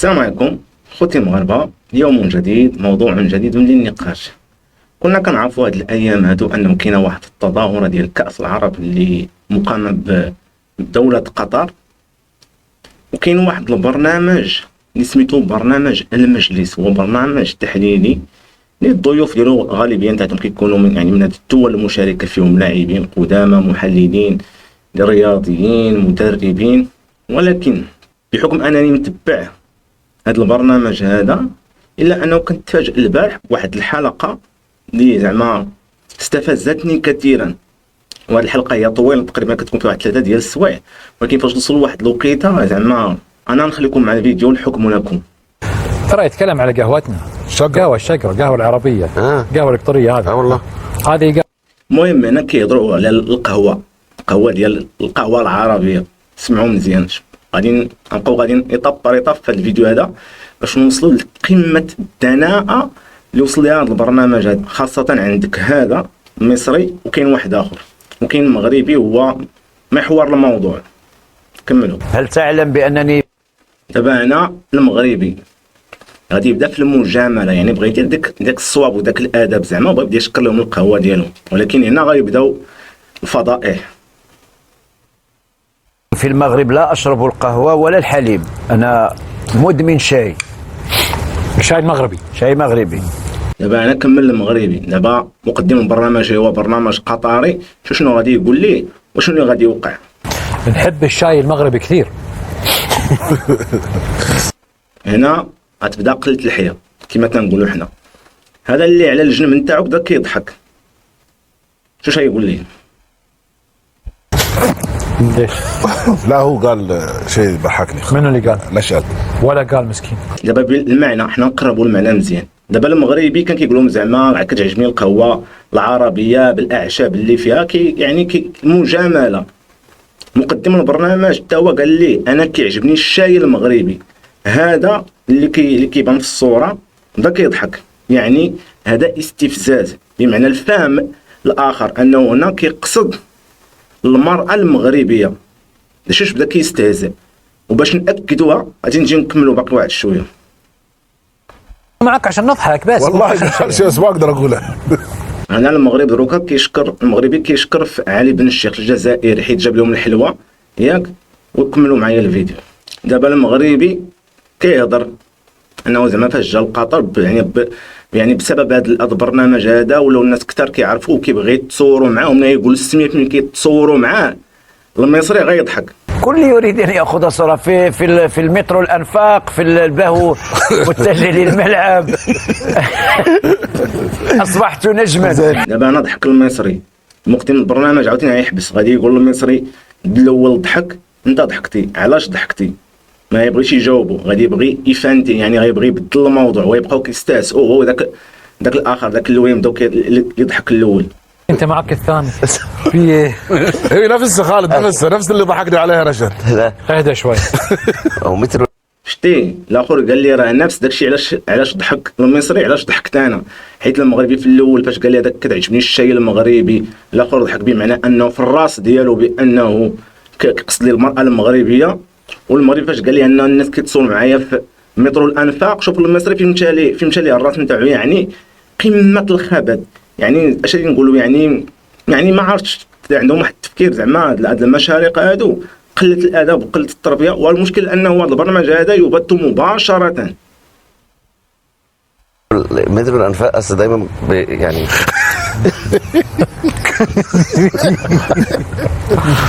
السلام عليكم خوتي المغاربه. يوم جديد، موضوع جديد للنقاش. كنا كنعرفوا هاد الايام هادو انه كاينه واحد التظاهره ديال كاس العرب اللي مقامه بدوله قطر، وكاين واحد البرنامج اللي سميتو برنامج المجلس. هو برنامج تحليلي اللي الضيوف ديالو غالبيا تاعهم كيكونوا من هاد الدول المشاركه، فيهم لاعبين قدامى، محللين رياضيين، مدربين. ولكن بحكم انني متبع هذا البرنامج هذا، الا انه كنت تفاجئ البارح بواحد الحلقه اللي زعما استفزتني كثيرا. وهذه الحلقه هي طويله، تقريبا كتكون فيها واحد 3 ديال السوايع، ولكن فاش توصلوا لواحد الوقيته زعما انا نخليكم مع الفيديو الحكم لكم. ترى يتكلم على قهوتنا، قهوه الشقره، قهوه العربيه، قهوه القطريه هذه. والله هذه المهم هنا كيهضروا على القهوه ديال القهوه العربيه. سمعوا مزيان، غادي نبقاو غادي ايطاب بار ايطاب في هذا الفيديو هذا باش نوصلوا لقمه الدناءه اللي وصل لها هذا البرنامج هذا. خاصه عندك هذا مصري وكاين واحد اخر وكاين مغربي، هو محور الموضوع. كملوا. هل تعلم بأنني دابا انا المغربي غادي يبدا في المجامله، يعني بغى يدير داك الصواب وداك الادب زعما، وبغى يبدا يشكر لهم القهوه ديالهم، ولكن هنا غيبداو الفضائح. في المغرب لا أشرب القهوة ولا الحليب، أنا مدمن شاي مغربي. شاي مغربي. دابا انا كمل المغربي. دابا مقدم البرنامج هو برنامج قطري، شنو غادي يقول لي وشنو اللي غادي يوقع. نحب الشاي المغربي كثير. هنا غتبدا قله الحياه كما كنقولوا حنا. هذا اللي على الجنب نتاعو بدا كيضحك. شنو غايقول لي؟ لا هو قال شيء ضحكني. منو اللي قال؟ نشأت ولا قال مسكين. دابا بالمعنى حنا نقربوا المعنى مزيان. دابا المغربي كان كيقول لهم زعما كتعجبني القهوه العربيه بالاعشاب اللي فيها كي المجامله. مقدم البرنامج حتى هو قال لي انا كيعجبني الشاي المغربي. هذا اللي كيبان في الصوره بدا كيضحك، يعني هذا استفزاز بمعنى الفهم الاخر انه هنا كيقصد المرأة المغربية. داكشي بدا كيستهزئ، وباش ناكدوها غادي نجي نكملوا باقي واحد شويه معك عشان نضحك بس. والله شو اسمه اقدر اقولها. انا المغرب دروكا كيشكر المغربي كيشكر في علي بن الشيخ الجزائري حيت جاب لهم الحلوه ياك. وكملوا معايا الفيديو. دابا المغربي كيهضر انه زعما فاش جا لقطر يعني بسبب هذا البرنامج هذا ولاو الناس كثار كيعرفوه وكيبغي يتصوروا معاه، ومن يقول السميات ملي كيتصوروا معاه المصري غيضحك. كل يريد أن يأخذ صورة في المترو الأنفاق، في البهو متجه للملعب. أصبحت نجما. دابا انا ضحك المصري، مقدم البرنامج عاوتاني غيحبس، غادي يقول للمصري الاول ضحك، انت ضحكتي، علاش ضحكتي؟ ما يبغيش يجاوبوا، غادي يبغي يفانتي، يعني غيبغي يبدل الموضوع ويبقاو كيستهزئوا هو داك الاخر داك اللي بداو يضحك الاول. انت معك الثاني في هي نفس خالد، نفس اللي ضحكني عليها رشد. اهدى شوي. أو مترو. شتي الاخر قال لي راه نفس داكشي علاش ضحك المصري، علاش ضحكت انا؟ حيت المغربي في الاول فاش قال لي هذاك كتعجبني الشاي المغربي، الاخر ضحك بمعنى انه في الراس ديالو بانه كيقصد لي المراه المغربيه. والمغربي فاش قال لي ان الناس كيتصوروا معايا في مترو الانفاق، شوف المصري فين مشى ليه الراس نتاعو، يعني قمه الخبث. يعني اش غادي نقولوا، يعني ما عرفتش عندهم واحد التفكير زعما هاد المشارق هادو قله الادب وقله التربيه. والمشكل انه هذا البرنامج هذا يبث مباشره. مترو الأنفاق أصل دايما يعني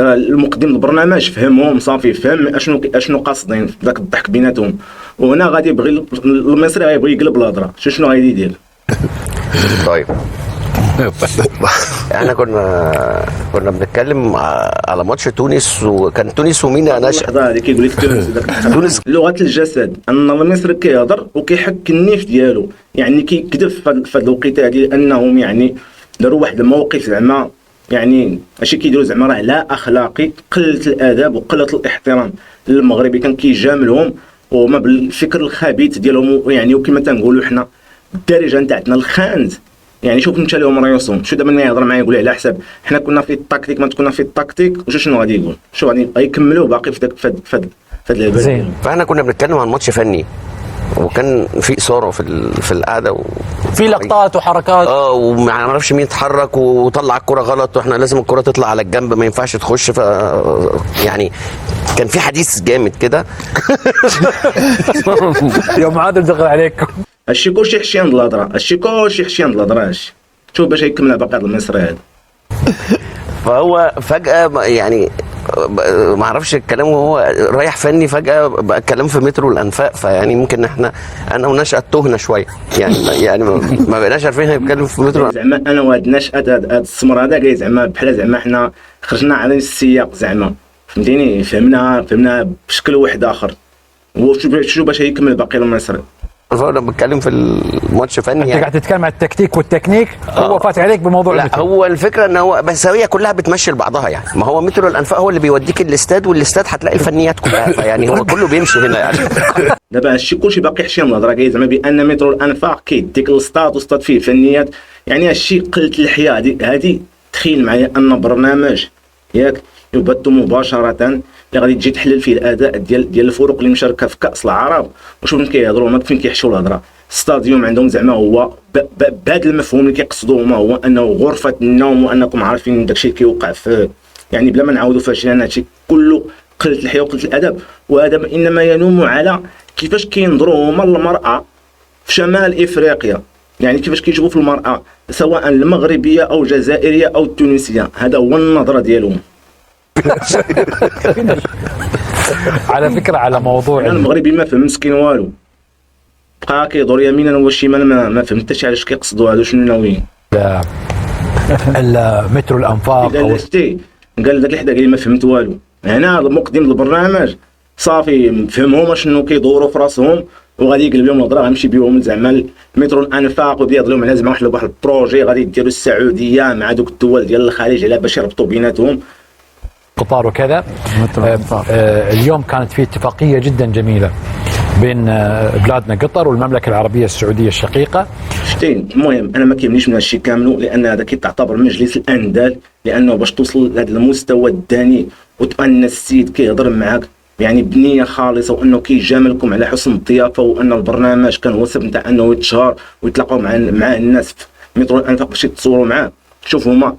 المقدم البرنامج فهمهم صافي، فهم اشنو قاصدين في ذاك الضحك بيناتهم. وهنا غادي يبغي المصري غيبغي يقلب الهضره. شنو غادي يدير؟ طيب. احنا كنا بنتكلم على ماتش تونس، وكان تونس ومين انا لحظه هذه كيقول لك تونس لغه الجسد ان المصري كيهضر وكيحك النيف ديالو، يعني كيكذب في هذا الوقت هذه، لانهم يعني داروا واحد الموقف زعما يعني ماشي كيديروا زعما راه لا اخلاقي، قله الادب وقله الاحترام للمغربي. كان كيجاملهم وهما بالفكر الخبيث ديالهم، يعني وكما تنقولوا حنا الدارجه نتاعنا الخانز. يعني شوف مشى لهم ريوسهم، شو دابا ملي يهضر معايا يقول لي على حساب حنا كنا في التكتيك، ما كنا في التكتيك، وشو شنو غادي يقول؟ شو غادي يكملوا باقي في في هذا البلد. زين. فاحنا كنا بنتكلم عن ماتش فني، وكان في اثاره في القعده في لقطات وحركات. وما نعرفش مين اتحرك وطلع الكره غلط، واحنا لازم الكره تطلع على الجنب ما ينفعش تخش. يعني كان في حديث جامد كده. يوم عادل دخل عليكم. الشي كلشي حشيان د الهضره، الشي كلشي حشيان د الهضره. شوف باش يكمل باقي المصري هذا. فهو فجاه يعني ما اعرفش الكلام وهو رايح فني، فجاه بقى الكلام في مترو الانفاق. فيعني ممكن انا ونشأة تهنا شويه يعني ما بقيناش عارفين هنتكلم في مترو. زعما انا وهاد نشأة هاد السمر هذا جاي زعما بحال زعما حنا خرجنا على السياق زعما فهمتيني، فهمنا بشكل واحد اخر. وشو باش يكمل باقي المصري. انا بتكلم في الماتش فني انت يعني. قاعد تتكلم عن التكتيك والتكنيك، هو فات عليك بموضوع لا المترو. هو الفكره ان هو بس هي كلها بتمشي لبعضها يعني. ما هو مترو الانفاق هو اللي بيوديك الاستاد، والاستاد هتلاقي الفنيات كلها. فيعني هو كله بيمشي هنا يعني. دابا هادشي كلشي باقي حشيان الهضره جاي زعما بان مترو الانفاق كيديك الاستاد والاستاد فيه فنيات. يعني هادشي قلت الحياه هادي. تخيل معايا ان برنامج ياك يبث مباشره اللي غادي تجي تحلل فيه الاداء ديال الفرق اللي مشاركه في كاس العرب. وشوف فين كيهضروا هما فين كيحشوا الهضره. ستاديوم عندهم زعما هو بهذا المفهوم اللي كيقصدوه هما هو انه غرفه النوم، وانكم عارفين داكشي اللي كيوقع في يعني بلا ما نعاودوا فاش لان هادشي كله قله الحياه وقله الادب. وهذا انما ينوم على كيفاش كينظروا هما للمراه في شمال افريقيا. يعني كيفاش كيشوفوا في المراه سواء المغربيه او الجزائريه او التونسيه. هذا هو النظره ديالهم. على فكره على موضوع المغربي ما فهم مسكين والو، بقى كيدور يمينا وشمالا ما فهمتش علاش كيقصدوا هادو شنو ناويين. المترو الانفاق او قال داك الحدا قال لي ما فهمت والو. هنا المقدم البرنامج صافي فهمهم شنو كيدوروا في راسهم وغادي يقلب لهم الهضره غيمشي بهم زعما المترو الانفاق وبدا يهضر لهم على زعما واحد البروجي غادي يديروا السعوديه مع دوك الدول ديال الخليج على باش يربطوا بيناتهم قطار وكذا. اليوم كانت في اتفاقيه جدا جميله بين بلادنا قطر والمملكه العربيه السعوديه الشقيقه. شتي المهم انا ما كيهمنيش من هادشي كامل، لان هذا كيتعتبر مجلس الاندال، لانه باش توصل لهذا المستوى الدني وان السيد كيهضر معاك يعني بنيه خالصه وانه كيجاملكم على حسن الضيافه وان البرنامج كان هو السبب نتاع انه يتشهر ويتلاقاو مع الناس في مترو الانفاق باش يتصوروا معاه. شوفوا هما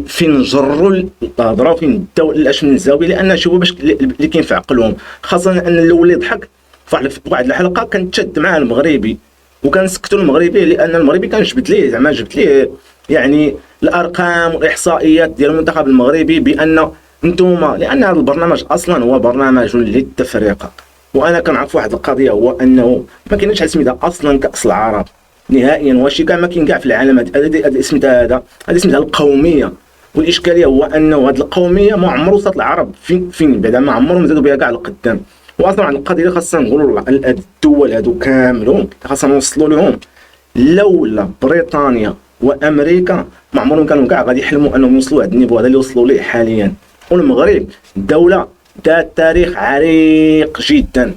فين جروا الهضره وفين داو الاش من الزاويه، لان شوفوا باش اللي كاين في عقلهم، خاصه ان الاول اللي ضحك في واحد الحلقه كان تشد مع المغربي وكان سكتوا المغربي، لان المغربي كان جبت ليه يعني الارقام والاحصائيات ديال المنتخب المغربي بان انتم، لان هذا البرنامج اصلا هو برنامج للتفرقه. وانا كنعرف واحد القضيه هو انه ما كاينش حاجه سميتها اصلا كاس العرب نهائيا، وشي كاع ما كاين كاع في العالم. هذا سميتها القوميه، والاشكاليه هو انه هذه القوميه ما عمرو وصلت العرب فين بعدا ما عمرهم زادوا بها كاع لقدام. واصلا عن القضيه اللي خاصنا نقولوا الدول هذو كاملهم خاصنا نوصلوا لهم، لولا بريطانيا وامريكا ما عمرهم كانوا كاع غادي يحلموا انهم يوصلوا لهذا النيفو هذا اللي وصلوا ليه حاليا. والمغرب دوله ذات تاريخ عريق جدا،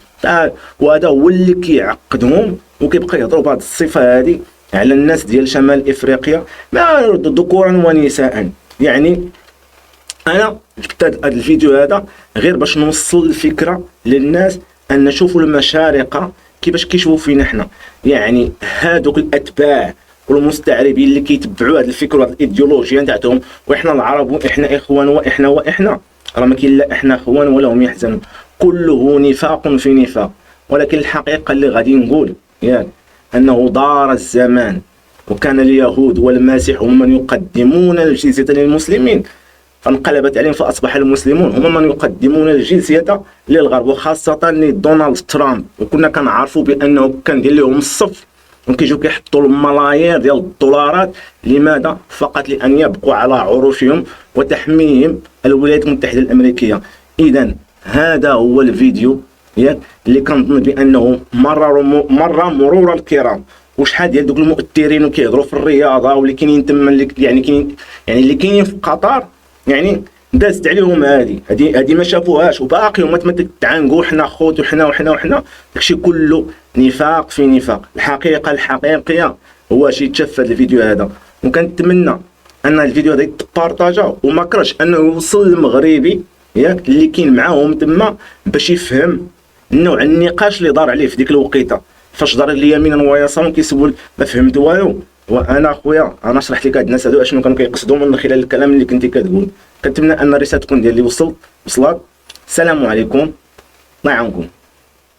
وهذا هو اللي كيعقدهم وكيبقى يهضروا بهذه الصفه هذه على الناس ديال شمال افريقيا ذكورا ونساء. يعني انا جبت هذا الفيديو هذا غير باش نوصل الفكره للناس ان نشوفوا المشارقه كيفاش كيشوفوا فينا حنا. يعني هادوك الاتباع والمستعربين اللي كيتبعوا هذه الفكره وهذه الايديولوجيا نتاعهم، واحنا العرب واحنا اخوان واحنا راه ما كاين لا احنا اخوان ولا هم يحزنون، كله نفاق في نفاق. ولكن الحقيقه اللي غادي نقول ياك انه دار الزمان وكان اليهود والمسيح هم من يقدمون الجزية للمسلمين، فانقلبت عليهم فاصبح المسلمون هم من يقدمون الجزية للغرب، وخاصه لدونالد ترامب. وكنا كنعرفوا بانه كان دير لهم الصف وكيجيو كيحطوا الملايير ديال الدولارات. لماذا؟ فقط لان يبقوا على عروشهم وتحميهم الولايات المتحده الامريكيه. اذا هذا هو الفيديو اللي كنظن بانه مر مرور الكرام. وشحال ديال دوك المؤثرين وكيهضروا في الرياضه واللي كاينين تما اللي كاينين في قطر يعني دازت عليهم هذه ما شافوهاش، وباقي هما تتعانقوا حنا خوت وحنا داكشي كله نفاق في نفاق. الحقيقه الحقيقيه هو شي تشاف هذا الفيديو هذا، وكنتمنى ان الفيديو هذا يتبارطاجا وما كرهش انه يوصل للمغربي ياك اللي كاين معاهم تما باش يفهم نوع النقاش اللي دار عليه في ديك الوقيته، فاش دار لي يمينا ويسارا كيسول ما فهمت والو. وانا اخويا انا شرحت لك هاد الناس هادو اشنو كانوا كيقصدوا من خلال الكلام اللي كنتي كتقول. كنتمنى ان الرساله تكون ديالي وصلت. السلام عليكم، الله يعاونكم.